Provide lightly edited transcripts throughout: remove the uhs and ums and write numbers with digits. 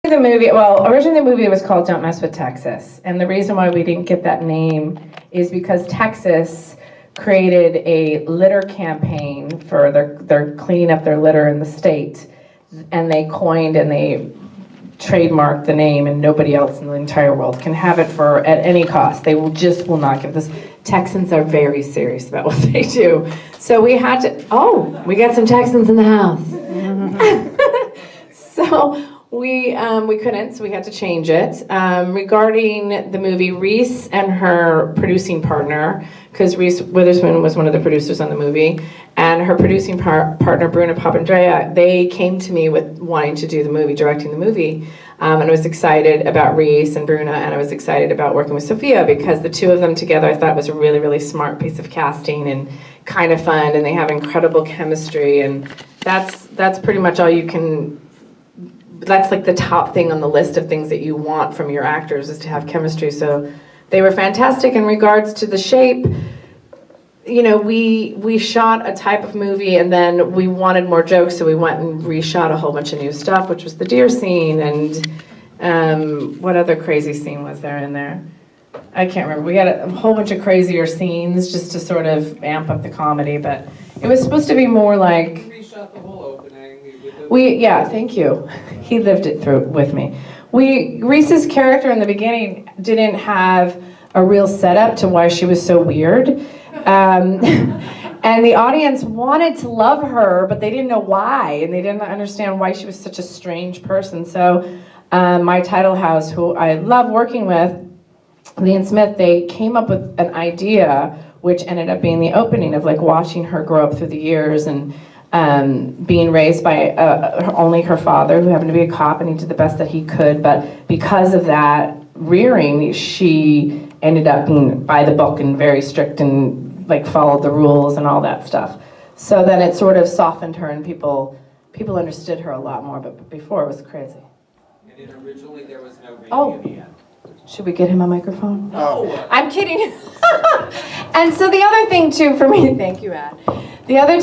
The movie, well, originally the movie was called Don't Mess with Texas. And the reason why we didn't get that name is because Texas created a litter campaign for their cleaning up their litter in the state. And they coined and they trademarked the name, and nobody else in the entire world can have it at any cost. They will not give this. Texans are very serious about what they do. So we had to, we got some Texans in the house. So we couldn't, so we had to change it. Regarding the movie, Reese and her producing partner, because Reese Witherspoon was one of the producers on the movie, and her producing partner, Bruna Papandrea, they came to me with wanting to do the movie, directing the movie. And I was excited about Reese and Bruna, and I was excited about working with Sophia, because the two of them together I thought was a really, really smart piece of casting and kind of fun, and they have incredible chemistry, and that's pretty much all you can. That's like the top thing on the list of things that you want from your actors, is to have chemistry. So they were fantastic. In regards to the shape, you know, we shot a type of movie, and then we wanted more jokes, so we went and reshot a whole bunch of new stuff, which was the deer scene, and what other crazy scene was there in there? I can't remember. We had a whole bunch of crazier scenes just to sort of amp up the comedy, but it was supposed to be more like... We reshot the whole opening. Yeah, thank you. He lived it through with me. Reese's character in the beginning didn't have a real setup to why she was so weird. And the audience wanted to love her, but they didn't know why, and they didn't understand why she was such a strange person. So my title house, who I love working with, Lee and Smith, they came up with an idea which ended up being the opening of like watching her grow up through the years, and being raised by only her father, who happened to be a cop, and he did the best that he could. But because of that rearing, she ended up being by the book and very strict and like followed the rules and all that stuff. So then it sort of softened her, and people understood her a lot more. But before it was crazy. And then originally there was no radio in the end. Should we get him a microphone? No. I'm kidding. And so the other thing too for me, thank you, Anne. The other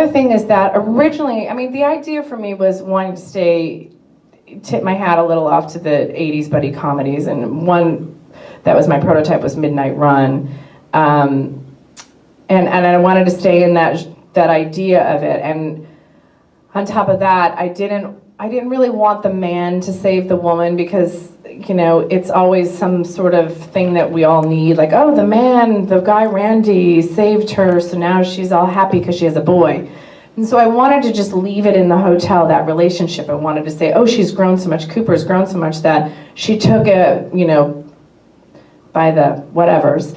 thing is that originally, I mean, the idea for me was wanting to tip my hat a little off to the 80s buddy comedies, and one that was my prototype was Midnight Run. And I wanted to stay in that idea of it. And on top of that, I didn't really want the man to save the woman, because, you know, it's always some sort of thing that we all need, like, oh, the guy Randy saved her, so now she's all happy because she has a boy. And so I wanted to just leave it in the hotel, that relationship. I wanted to say, oh, she's grown so much, Cooper's grown so much that she took it, you know, by the whatevers,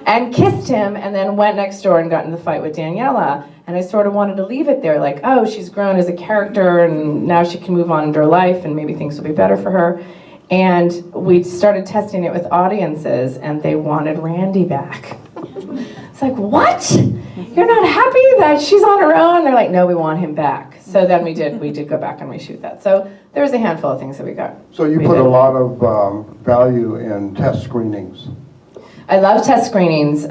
and kissed him, and then went next door and got in the fight with Daniela. And I sort of wanted to leave it there, like, oh, she's grown as a character, and now she can move on into her life, and maybe things will be better for her. And we started testing it with audiences, and they wanted Randy back. It's like, what? You're not happy that she's on her own? They're like, no, we want him back. So then we did go back and reshoot that. So there was a handful of things that we got. So you put a lot of value in test screenings. I love test screenings.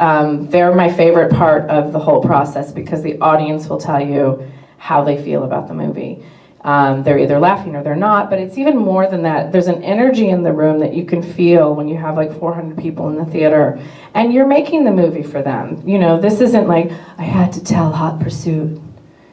They're my favorite part of the whole process, because the audience will tell you how they feel about the movie. They're either laughing or they're not, but it's even more than that. There's an energy in the room that you can feel when you have like 400 people in the theater, and you're making the movie for them. You know, this isn't like, I had to tell Hot Pursuit.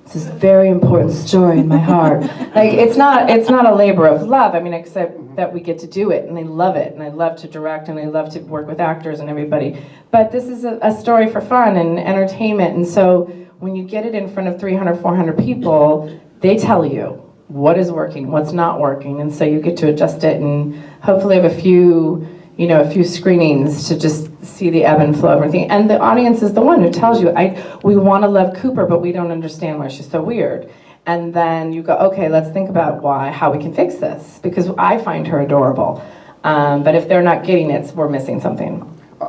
It's this very important story in my heart. Like, it's not a labor of love. I mean, except that we get to do it, and they love it, and I love to direct, and I love to work with actors and everybody. But this is a story for fun and entertainment, and so when you get it in front of 300, 400 people, they tell you what is working, what's not working, and so you get to adjust it, and hopefully have a few screenings to just see the ebb and flow of everything. And the audience is the one who tells you, we want to love Cooper, but we don't understand why she's so weird. And then you go, okay, let's think about how we can fix this, because I find her adorable. But if they're not getting it, we're missing something.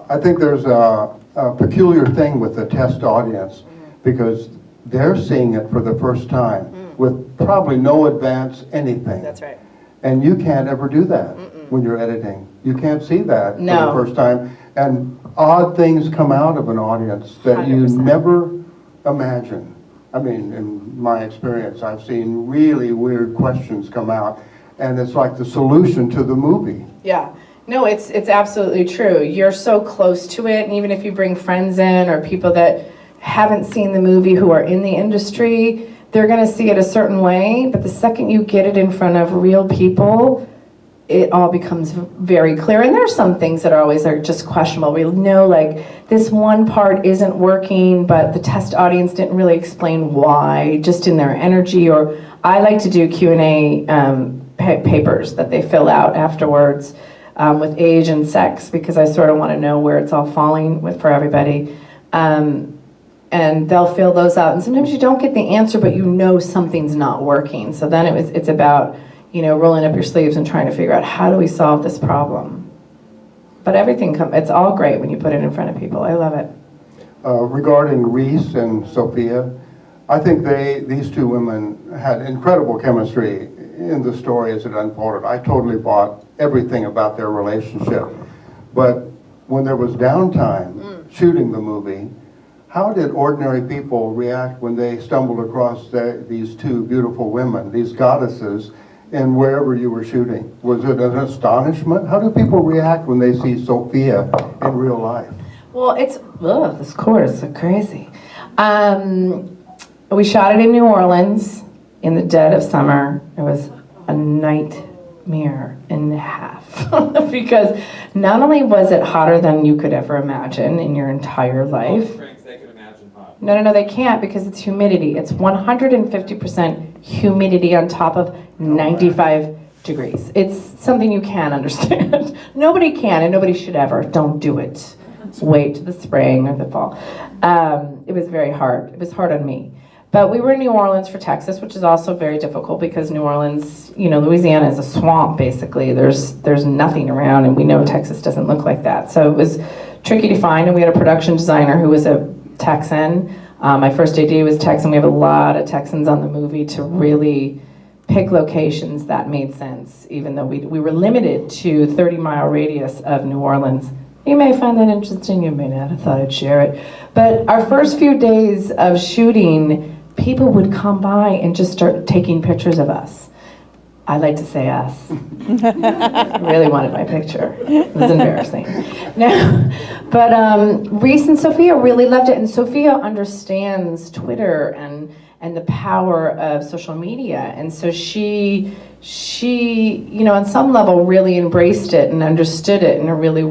I think there's a peculiar thing with the test audience, because they're seeing it for the first time with probably no advance anything. That's right. And you can't ever do that when you're editing. You can't see that for the first time. And odd things come out of an audience that 100%. You never imagine. I mean, in my experience, I've seen really weird questions come out. and it's like the solution to the movie. Yeah. No, it's absolutely true. You're so close to it, and even if you bring friends in or people that haven't seen the movie who are in the industry, they're going to see it a certain way, but the second you get it in front of real people, it all becomes very clear. And there's some things that are just questionable. We know, like, this one part isn't working, but the test audience didn't really explain why, just in their energy. Or I like to do Q&A papers that they fill out afterwards with age and sex, because I sort of want to know where it's all falling for everybody. And they'll fill those out. And sometimes you don't get the answer, but you know something's not working. So then it's about, rolling up your sleeves and trying to figure out, how do we solve this problem? But it's all great when you put it in front of people. I love it. Regarding Reese and Sophia, I think these two women had incredible chemistry in the story as it unfolded. I totally bought everything about their relationship. But when there was downtime shooting the movie, how did ordinary people react when they stumbled across these two beautiful women, these goddesses, in wherever you were shooting? Was it an astonishment? How do people react when they see Sophia in real life? Well, this chorus is so crazy. We shot it in New Orleans in the dead of summer. It was a nightmare and a half because not only was it hotter than you could ever imagine in your entire life. No, they can't, because it's humidity. It's 150% humidity on top of 95 degrees. It's something you can't understand. Nobody can, and nobody should ever. Don't do it. Wait to the spring or the fall. It was very hard. It was hard on me. But we were in New Orleans for Texas, which is also very difficult because New Orleans, Louisiana is a swamp, basically. There's nothing around, and we know Texas doesn't look like that. So it was tricky to find, and we had a production designer who was a Texan. My first AD was Texan. We have a lot of Texans on the movie to really pick locations that made sense, even though we were limited to 30-mile radius of New Orleans. You may find that interesting, you may not. I thought I'd share it. But our first few days of shooting, people would come by and just start taking pictures of us. I like to say us. Really wanted my picture. It was embarrassing. But Reese and Sophia really loved it, and Sophia understands Twitter and the power of social media, and so she on some level really embraced it and understood it in a really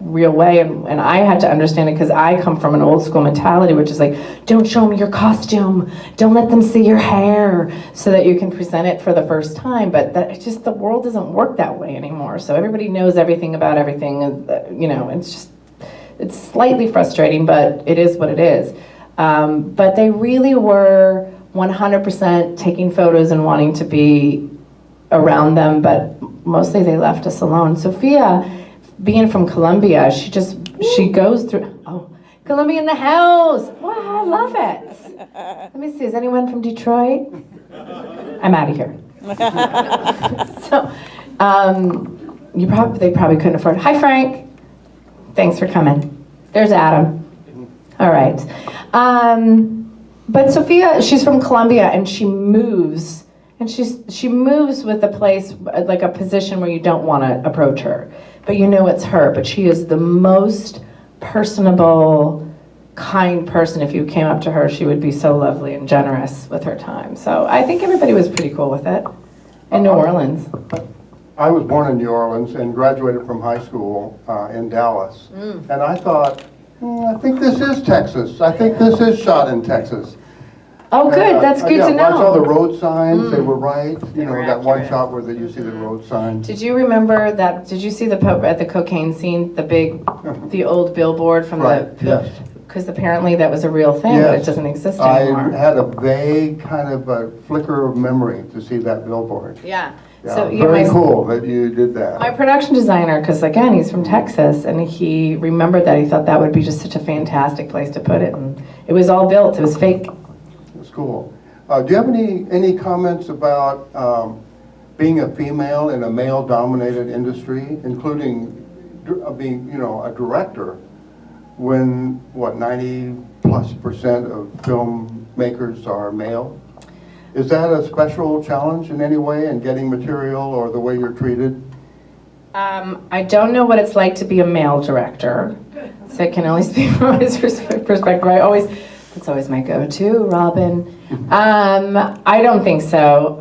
real way, and I had to understand it because I come from an old school mentality, which is like, don't show me your costume, don't let them see your hair, so that you can present it for the first time. But the world doesn't work that way anymore. So everybody knows everything about everything, it's slightly frustrating, but it is what it is. But they really were 100% taking photos and wanting to be around them, but mostly they left us alone. Sophia, being from Colombia, she goes through, Colombia in the house. Wow, I love it. Let me see, is anyone from Detroit? I'm out of here. So, they probably couldn't afford it. Hi, Frank. Thanks for coming. There's Adam. All right. But Sophia, she's from Colombia, and she moves. And she moves with a place, like a position where you don't want to approach her. But it's her. But she is the most personable, kind person. If you came up to her, she would be so lovely and generous with her time. So I think everybody was pretty cool with it in New Orleans. I was born in New Orleans and graduated from high school in Dallas. And I thought, I think this is Texas. I think this is shot in Texas. Oh, good. That's good to know. I saw the road signs. They were right. They were that one accurate. shot where you see the road signs. Did you remember that? Did you see at the cocaine scene, the old billboard from Right, the? yes. Because apparently that was a real thing, but it doesn't exist anymore. I had a vague kind of a flicker of memory to see that billboard. Yeah. Yeah, So very cool that you did that. My production designer, because again, he's from Texas, and he remembered that. He thought that would be just such a fantastic place to put it, and it was all built. It was fake. That's cool. Do you have any comments about being a female in a male-dominated industry, including being, a director, when 90+% of filmmakers are male? Is that a special challenge in any way in getting material or the way you're treated? I don't know what it's like to be a male director, so I can only speak from his perspective. That's always my go-to, Robin. I don't think so.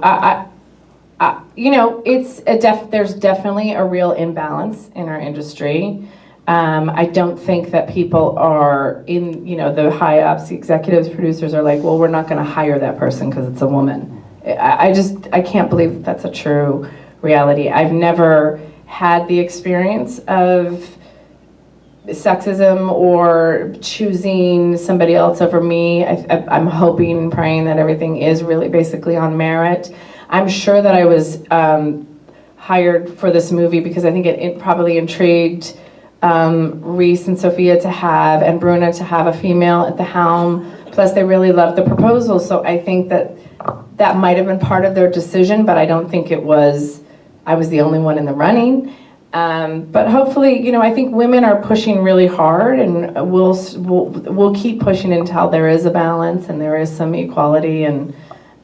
There's definitely a real imbalance in our industry. I don't think that people are the high-ups, the executives, producers are like, well, we're not going to hire that person because it's a woman. I can't believe that's a true reality. I've never had the experience of sexism or choosing somebody else over me. I'm hoping and praying that everything is really basically on merit. I'm sure that I was hired for this movie because I think it probably intrigued Reese and Sophia and Bruna to have a female at the helm. Plus they really loved the proposal, so I think that might have been part of their decision, but I don't think I was the only one in the running. But hopefully, I think women are pushing really hard, and we'll keep pushing until there is a balance and there is some equality. And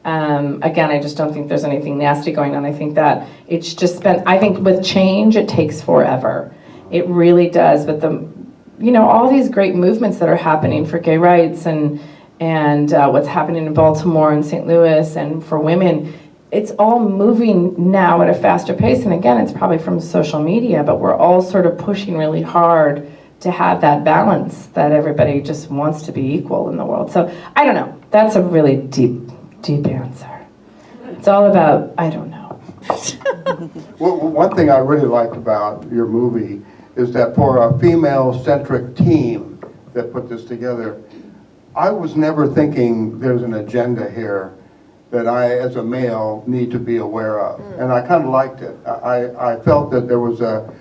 again, I just don't think there's anything nasty going on. I think that it's just I think with change, it takes forever. It really does. But all these great movements that are happening for gay rights and what's happening in Baltimore and St. Louis and for women, it's all moving now at a faster pace. And again, it's probably from social media, but we're all sort of pushing really hard to have that balance that everybody just wants to be equal in the world. So I don't know. That's a really deep answer. It's all about, I don't know. Well, one thing I really liked about your movie is that for a female-centric team that put this together, I was never thinking there's an agenda here that I, as a male, need to be aware of. And I kind of liked it. I felt that there was a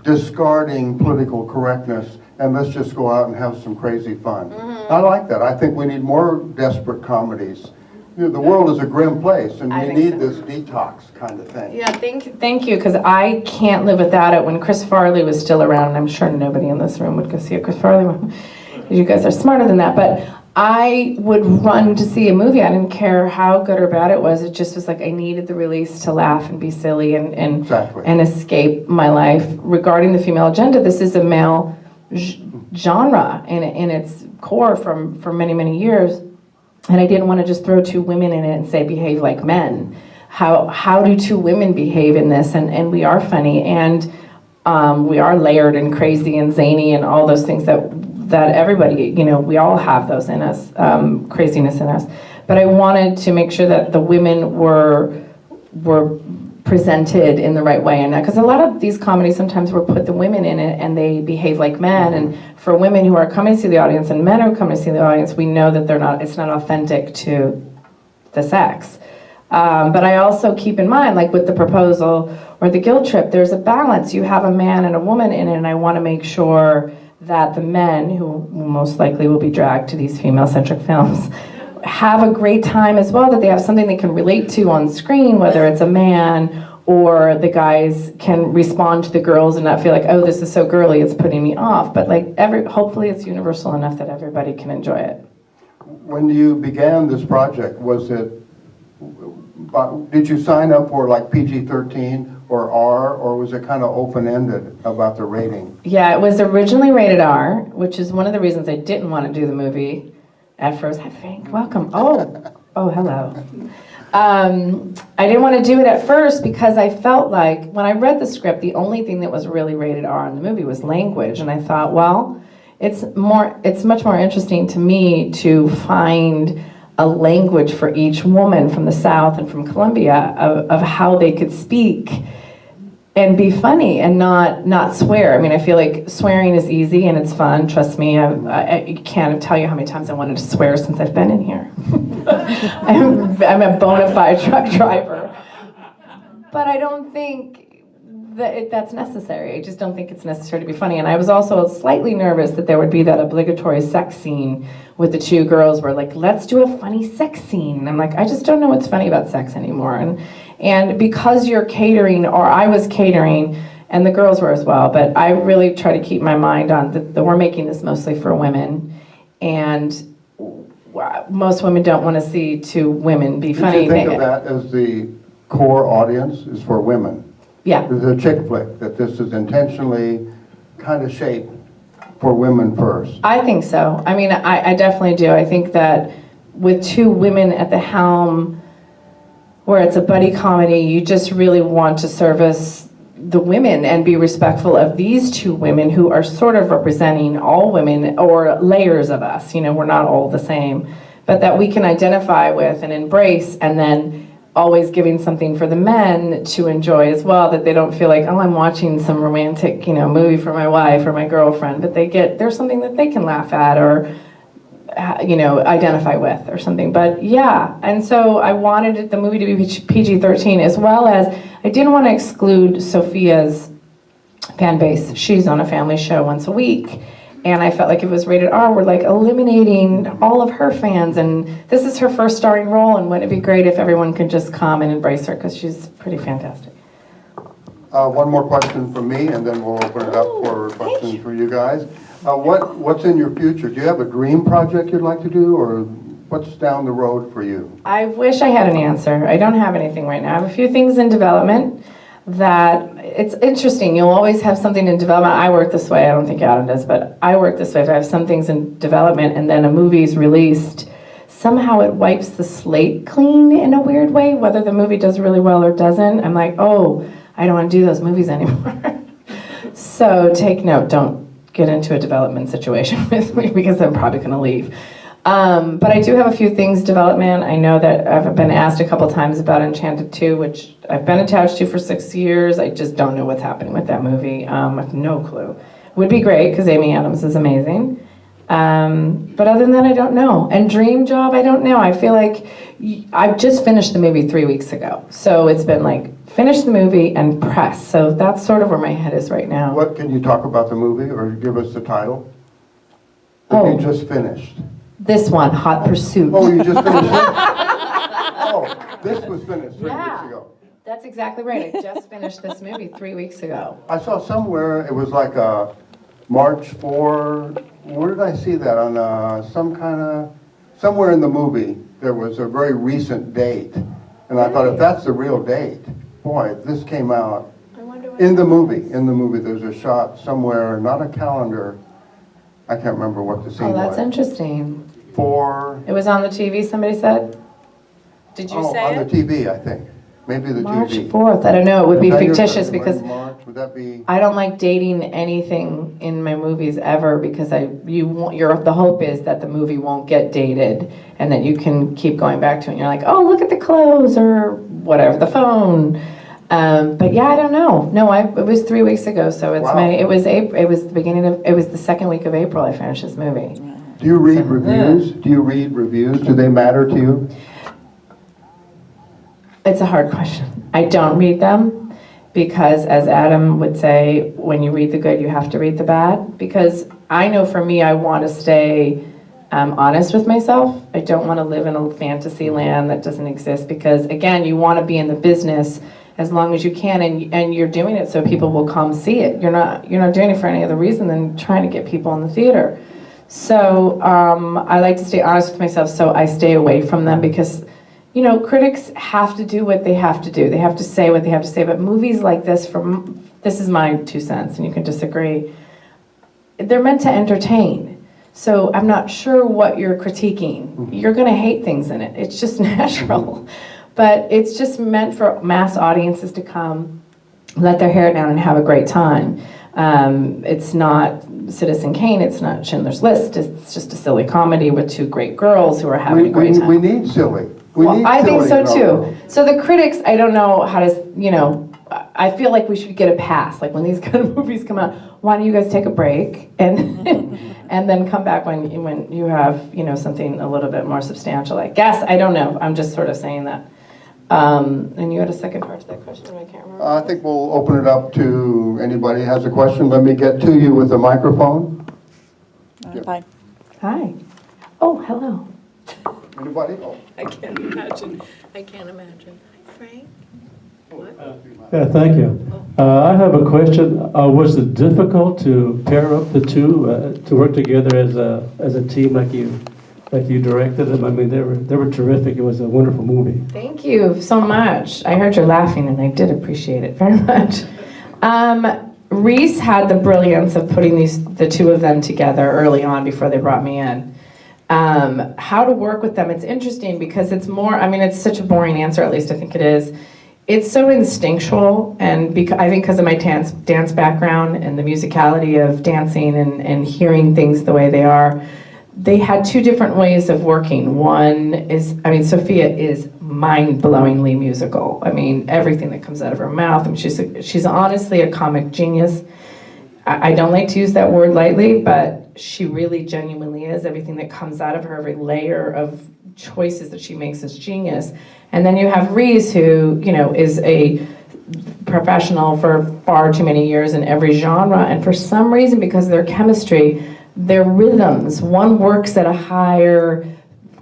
discarding political correctness and let's just go out and have some crazy fun. I like that. I think we need more desperate comedies. The world is a grim place and we need this detox kind of thing. Yeah, thank you, because I can't live without it. When Chris Farley was still around, and I'm sure nobody in this room would go see a Chris Farley movie. You guys are smarter than that, but I would run to see a movie. I didn't care how good or bad it was. It just was like I needed the release to laugh and be silly and escape my life. Regarding the female agenda, this is a male genre in its core for many, many years. And I didn't want to just throw two women in it and say behave like men. How do two women behave in this? And we are funny and we are layered and crazy and zany and all those things that everybody, we all have those in us, craziness in us. But I wanted to make sure that the women were presented in the right way. And because a lot of these comedies sometimes will put the women in it and they behave like men. And for women who are coming to see the audience and men who are coming to see the audience, we know that it's not authentic to the sex. But I also keep in mind, like with the proposal or the guilt trip, there's a balance. You have a man and a woman in it, and I want to make sure that the men, who most likely will be dragged to these female-centric films, have a great time as well, that they have something they can relate to on screen, whether it's a man or the guys can respond to the girls and not feel like, oh, this is so girly, it's putting me off. But hopefully it's universal enough that everybody can enjoy it. When you began this project, did you sign up for like PG-13 or R, or was it kind of open-ended about the rating? Yeah, it was originally rated R, which is one of the reasons I didn't want to do the movie at first. Hi, Frank, welcome. Oh, hello. I didn't want to do it at first because I felt like when I read the script, the only thing that was really rated R in the movie was language, and I thought, well, it's much more interesting to me to find a language for each woman from the South and from Columbia of how they could speak and be funny and not swear. I mean, I feel like swearing is easy and it's fun. Trust me, I can't tell you how many times I wanted to swear since I've been in here. I'm a bona fide truck driver. But I don't think that's necessary. I just don't think it's necessary to be funny. And I was also slightly nervous that there would be that obligatory sex scene with the two girls where like, let's do a funny sex scene. And I'm like, I just don't know what's funny about sex anymore. And because you're catering, or I was catering, and the girls were as well, but I really try to keep my mind on that we're making this mostly for women. And most women don't want to see two women be You funny. should think of that as the core audience is for women. Yeah. It's a chick flick, that this is intentionally kind of shaped for women first. I think so. I mean, I definitely do. I think that with two women at the helm, where it's a buddy comedy, you just really want to service the women and be respectful of these two women who are sort of representing all women, or layers of us. You know, we're not all the same, but that we can identify with and embrace, and then always giving something for the men to enjoy as well, that they don't feel like, oh, I'm watching some romantic, movie for my wife or my girlfriend, but there's something that they can laugh at or identify with or something. But yeah, and so I wanted the movie to be PG-13, as well as I didn't want to exclude Sophia's fan base. She's on a family show once a week, and I felt like if it was rated R, we're like eliminating all of her fans, and this is her first starring role, and wouldn't it be great if everyone could just come and embrace her, because she's pretty fantastic. One more question from me, and then we'll open it up for questions for you guys. What's in your future? Do you have a dream project you'd like to do, or what's down the road for you? I wish I had an answer. I don't have anything right now. I have a few things in development that, it's interesting. You'll always have something in development. I work this way. I don't think Adam does, but I work this way. If I have some things in development and then a movie's released, somehow it wipes the slate clean in a weird way, whether the movie does really well or doesn't. I'm like, oh, I don't want to do those movies anymore. So take note, don't get into a development situation with me, because I'm probably going to leave. But I do have a few things development. I know that I've been asked a couple times about Enchanted 2, which I've been attached to for 6 years. I just don't know what's happening with that movie. I have no clue. Would be great, because Amy Adams is amazing. But other than that, I don't know. And dream job, I don't know. I feel like I've just finished the movie 3 weeks ago. So it's been like, finish the movie and press. So that's sort of where my head is right now. What can you talk about the movie, or give us the title? That you just finished. This one, Hot Pursuit. Oh, you just finished it? Oh, this was finished 3 weeks ago. That's exactly right. I just finished this movie 3 weeks ago. I saw somewhere, it was like a March 4, where did I see that? On somewhere in the movie, there was a very recent date. And I thought, if that's the real date, boy, this came out in the movie. In the movie, there's a shot somewhere, not a calendar. I can't remember what the scene was. Oh, that's interesting. It was on the TV, somebody said? Did you say on it? the TV, I think. Maybe the March TV. 4th. I don't know. It would be Is that your fictitious February, because March, would that be? I don't like dating anything in my movies ever, because the hope is that the movie won't get dated and that you can keep going back to it. And you're like, oh, look at the clothes or whatever, the phone. But yeah, I don't know. No, it was 3 weeks ago, so it's Wow. it was the second week of April I finished this movie. Do you read reviews? Do you read reviews? Do they matter to you? It's a hard question. I don't read them, because as Adam would say, when you read the good, you have to read the bad. Because I know for me, I want to stay honest with myself. I don't want to live in a fantasy land that doesn't exist, because again, you want to be in the business as long as you can, and you're doing it so people will come see it. You're not doing it for any other reason than trying to get people in the theater. So I like to stay honest with myself, so I stay away from them, because critics have to do what they have to do. They have to say what they have to say. But movies like this, this is my 2 cents, and you can disagree, they're meant to entertain. So I'm not sure what you're critiquing. You're going to hate things in it. It's just natural. But it's just meant for mass audiences to come, let their hair down, and have a great time. It's not Citizen Kane, it's not Schindler's List. It's just a silly comedy with two great girls who are having a great time. We need silly. I think so too. So the critics, I don't know how to, I feel like we should get a pass. Like when these kind of movies come out, why don't you guys take a break and and then come back when you have something a little bit more substantial? I guess, I don't know. I'm just sort of saying that. And you had a second part to that question, I can't remember. I think we'll open it up to anybody who has a question. Let me get to you with a microphone. Hi. Hi. Oh, hello. Anybody? Oh. I can't imagine. Frank? Yeah, thank you. I have a question. Was it difficult to pair up the two, to work together as a team like you that you directed them. I mean, they were terrific. It was a wonderful movie. Thank you so much. I heard you laughing, and I did appreciate it very much. Reese had the brilliance of putting the two of them together early on before they brought me in. How to work with them, it's interesting because it's more, I mean, it's such a boring answer, at least I think it is. It's so instinctual, and I think because of my dance background and the musicality of dancing and hearing things the way they are, they had two different ways of working. One is, I mean, Sophia is mind-blowingly musical. I mean, everything that comes out of her mouth. I mean, she's honestly a comic genius. I don't like to use that word lightly, but she really genuinely is. Everything that comes out of her, every layer of choices that she makes is genius. And then you have Reese, who, you know, is a professional for far too many years in every genre, and for some reason, because of their chemistry, their rhythms, one works at a higher,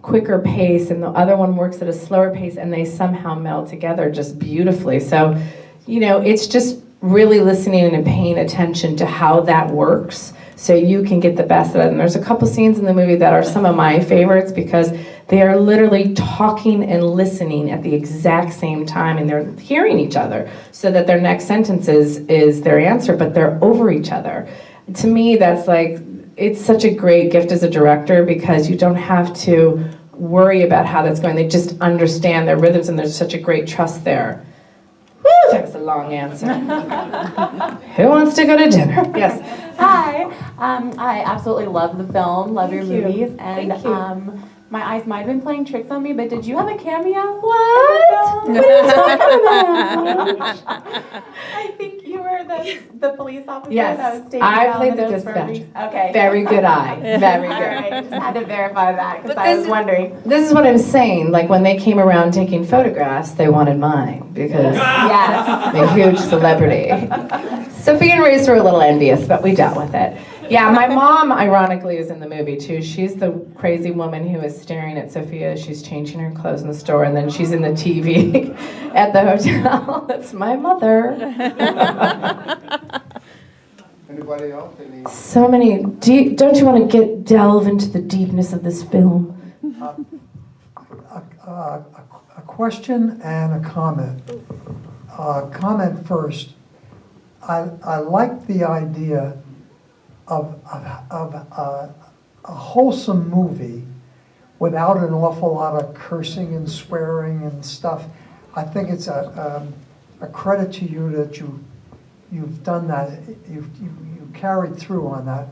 quicker pace, and the other one works at a slower pace, and they somehow meld together just beautifully. So, you know, it's just really listening and paying attention to how that works so you can get the best of it. And there's a couple scenes in the movie that are some of my favorites because they are literally talking and listening at the exact same time, and they're hearing each other so that their next sentence is their answer, but they're over each other. To me, that's like, it's such a great gift as a director because you don't have to worry about how that's going. They just understand their rhythms, and there's such a great trust there. Woo, that was a long answer. Who wants to go to dinner? Yes. Hi. I absolutely love the film, love your Thank you. movies, and Thank you. my eyes might have been playing tricks on me, but did you have a cameo? What? in the film? What are you talking about? I think you were the police officer Yes, that was taking I down played the notes for dispatcher. Reese. Okay. Very good eye. Very All good. right, just had to verify that because But I this was is- wondering. This is what I'm saying. Like when they came around taking photographs, they wanted mine because Yes. I'm a huge celebrity. Sophie and Reese were a little envious, but we dealt with it. Yeah, my mom, ironically, is in the movie too. She's the crazy woman who is staring at Sophia as she's changing her clothes in the store, and then she's in the TV at the hotel. That's my mother. Anybody else? Any? So many. Don't you want to delve into the deepness of this film? A question and a comment. Comment first. I like the idea of a wholesome movie without an awful lot of cursing and swearing and stuff. I think it's a credit to you that you've done that. You carried through on that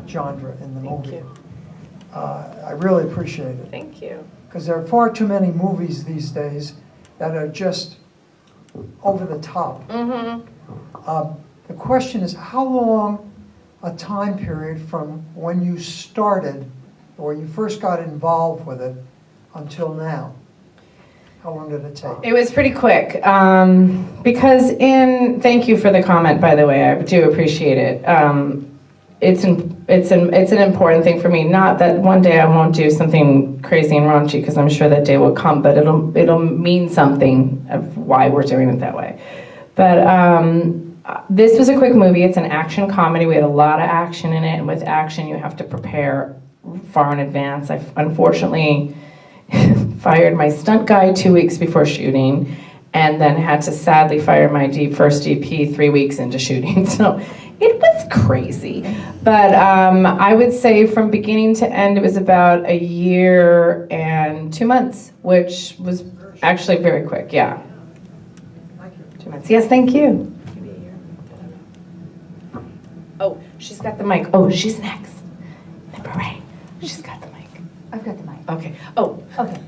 genre in the movie. Thank you. I really appreciate it. Thank you. Because there are far too many movies these days that are just over the top. Mm-hmm. The question is, how long a time period from when you started or you first got involved with it until now? How long did it take? It was pretty quick because thank you for the comment, by the way. I do appreciate it. It's an important thing for me. Not that one day I won't do something crazy and raunchy, because I'm sure that day will come, but it'll mean something of why we're doing it that way. But this was a quick movie. It's an action comedy. We had a lot of action in it, and with action you have to prepare far in advance. I unfortunately fired my stunt guy 2 weeks before shooting, and then had to sadly fire my first DP 3 weeks into shooting. So it was crazy. But I would say from beginning to end, it was about 1 year and 2 months, which was actually very quick, yeah. Thank you. 2 months. Yes, thank you. Oh, she's got the mic. Oh, she's next. Number 8. She's got the mic. I've got the mic. Okay. Oh, Okay.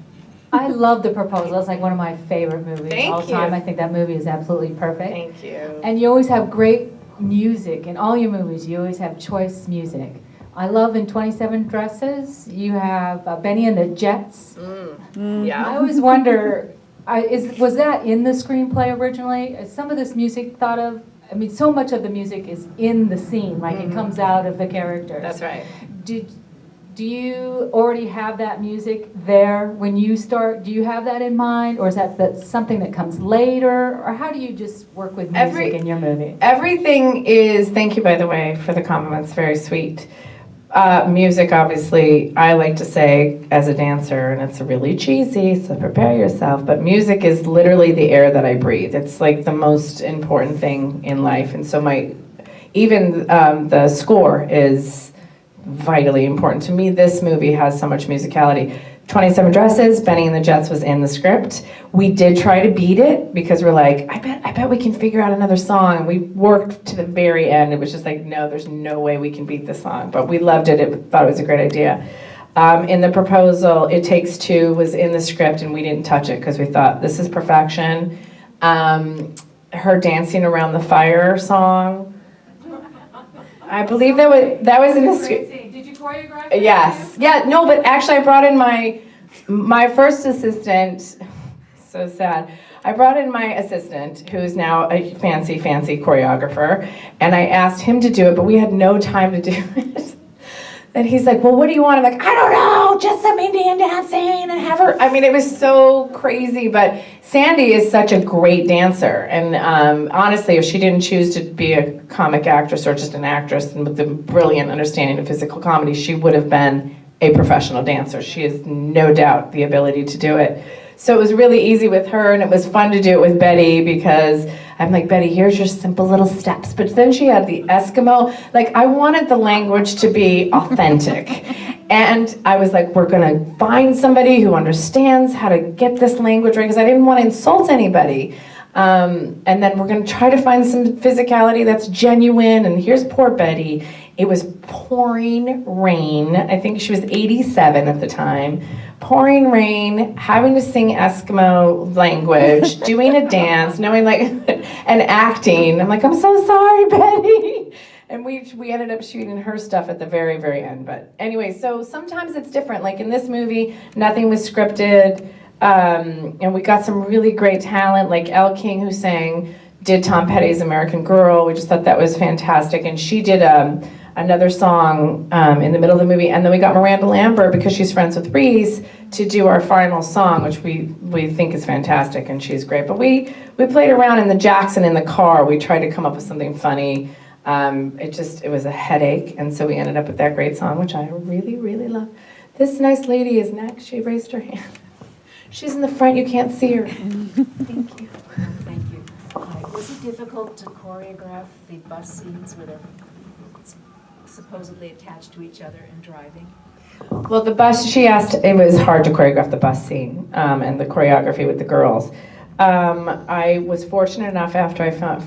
I love The Proposal. It's like one of my favorite movies Thank of all time. you. I think that movie is absolutely perfect. thank you. And you always have great music in all your movies. You always have choice music. I love in 27 Dresses, you have Benny and the Jets. I Yeah. always wonder, was that in the screenplay originally? Is some of this music thought of? I mean, so much of the music is in the scene, like it comes out of the characters. That's right. Do you already have that music there when you start? Do you have that in mind, or is that something that comes later, or how do you just work with music in your movie? Everything is, thank you, by the way, for the compliments, very sweet. Music, obviously, I like to say as a dancer, and it's really cheesy, so prepare yourself, but music is literally the air that I breathe. It's like the most important thing in life, and so even the score is vitally important. To me, this movie has so much musicality. 27 Dresses, Benny and the Jets was in the script. We did try to beat it because we're like, I bet we can figure out another song. And we worked to the very end. It was just like, no, there's no way we can beat this song. But we loved it. Thought it was a great idea. In the proposal, It Takes Two was in the script, and we didn't touch it because we thought this is perfection. Her dancing around the fire song. I believe that was in the script. Did you choreograph it? Yes. Yeah, no, but actually I brought in my first assistant, so sad. I brought in my assistant, who's now a fancy choreographer, and I asked him to do it, but we had no time to do it. And he's like, well, what do you want? I'm like, I don't know, just some Indian dancing and have her. I mean, it was so crazy, but Sandy is such a great dancer. And honestly, if she didn't choose to be a comic actress or just an actress and with a brilliant understanding of physical comedy, she would have been a professional dancer. She has no doubt the ability to do it. So it was really easy with her, and it was fun to do it with Betty because I'm like, Betty, here's your simple little steps. But then she had the Eskimo. Like, I wanted the language to be authentic. And I was like, we're going to find somebody who understands how to get this language right, because I didn't want to insult anybody. And then we're going to try to find some physicality that's genuine. And here's poor Betty. It was pouring rain. I think she was 87 at the time. Pouring rain, having to sing Eskimo language, doing a dance, knowing and acting. I'm like, I'm so sorry, Betty. And we ended up shooting her stuff at the very, very end. But anyway, so sometimes it's different. Like in this movie, nothing was scripted. And we got some really great talent, like Elle King, who did Tom Petty's American Girl. We just thought that was fantastic. And she did another song in the middle of the movie. And then we got Miranda Lambert, because she's friends with Reese, to do our final song, which we think is fantastic, and she's great. But we played around in the Jackson in the car. We tried to come up with something funny. It was a headache, and so we ended up with that great song, which I really, really love. This nice lady is next. She raised her hand. She's in the front. You can't see her. Thank you. Thank you. Was it difficult to choreograph the bus scenes where they're supposedly attached to each other and driving? Well, the bus, she asked, it was hard to choreograph the bus scene and the choreography with the girls. I was fortunate enough after I had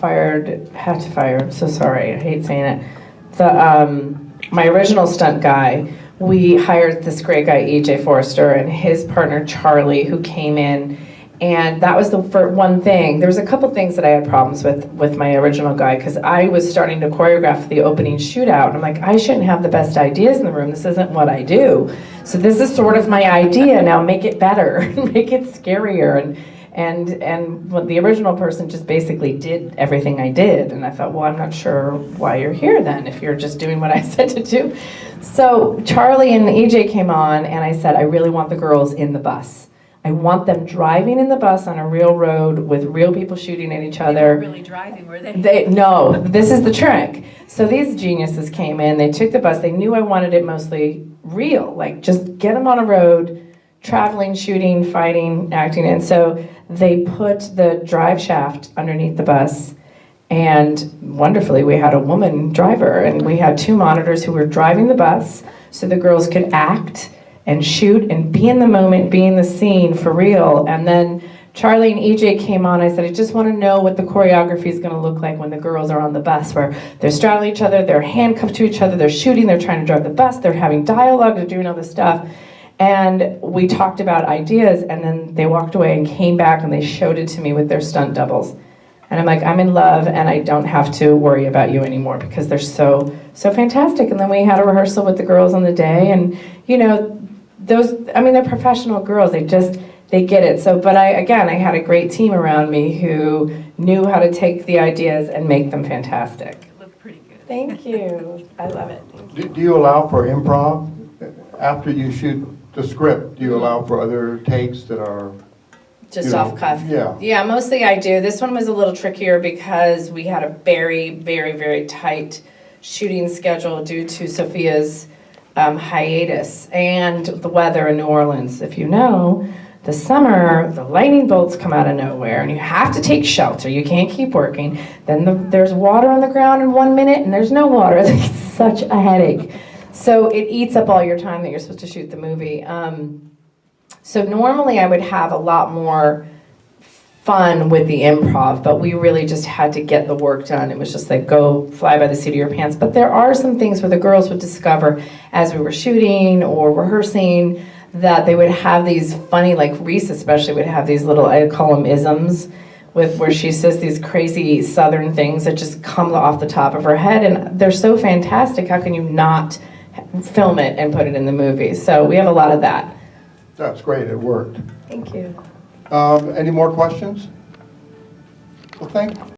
to fire, I'm so sorry, I hate saying it. My original stunt guy, we hired this great guy, E.J. Forrester, and his partner, Charlie, who came in. And that was for one thing. There was a couple things that I had problems with my original guy, because I was starting to choreograph the opening shootout. And I'm like, I shouldn't have the best ideas in the room. This isn't what I do. So this is sort of my idea. Now make it better, make it scarier. And the original person just basically did everything I did. And I thought, well, I'm not sure why you're here then, if you're just doing what I said to do. So Charlie and EJ came on, and I said, I really want the girls in the bus. I want them driving in the bus on a real road with real people shooting at each other. They weren't really driving, were they? No, this is the trick. So these geniuses came in, they took the bus, they knew I wanted it mostly real, like just get them on a road, traveling, shooting, fighting, acting. And so they put the drive shaft underneath the bus, and wonderfully we had a woman driver, and we had 2 monitors who were driving the bus so the girls could act and shoot and be in the moment, be in the scene for real. And then Charlie and EJ came on. I said, I just want to know what the choreography is going to look like when the girls are on the bus, where they're straddling each other, they're handcuffed to each other, they're shooting, they're trying to drive the bus, they're having dialogue, they're doing all this stuff. And we talked about ideas, and then they walked away and came back and they showed it to me with their stunt doubles. And I'm like, I'm in love, and I don't have to worry about you anymore, because they're so fantastic. And then we had a rehearsal with the girls on the day, and they're professional girls. They get it. So, but I had a great team around me who knew how to take the ideas and make them fantastic. It looked pretty good. Thank you. I love it. Do you allow for improv after you shoot the script? Do you allow for other takes that are Just off cuff? Yeah. Yeah, mostly I do. This one was a little trickier because we had a very, very, very tight shooting schedule due to Sophia's hiatus and the weather in New Orleans. If you know, the summer, the lightning bolts come out of nowhere and you have to take shelter. You can't keep working. Then there's water on the ground in 1 minute and there's no water. It's such a headache. So it eats up all your time that you're supposed to shoot the movie. So normally I would have a lot more fun with the improv, but we really just had to get the work done. It was just like, go fly by the seat of your pants. But there are some things where the girls would discover as we were shooting or rehearsing that they would have these funny, like Reese especially would have these little, I call them isms, with where she says these crazy southern things that just come off the top of her head, and they're so fantastic. How can you not film it and put it in the movie? So we have a lot of that. That's great, it worked. Thank you. Any more questions? Well, thank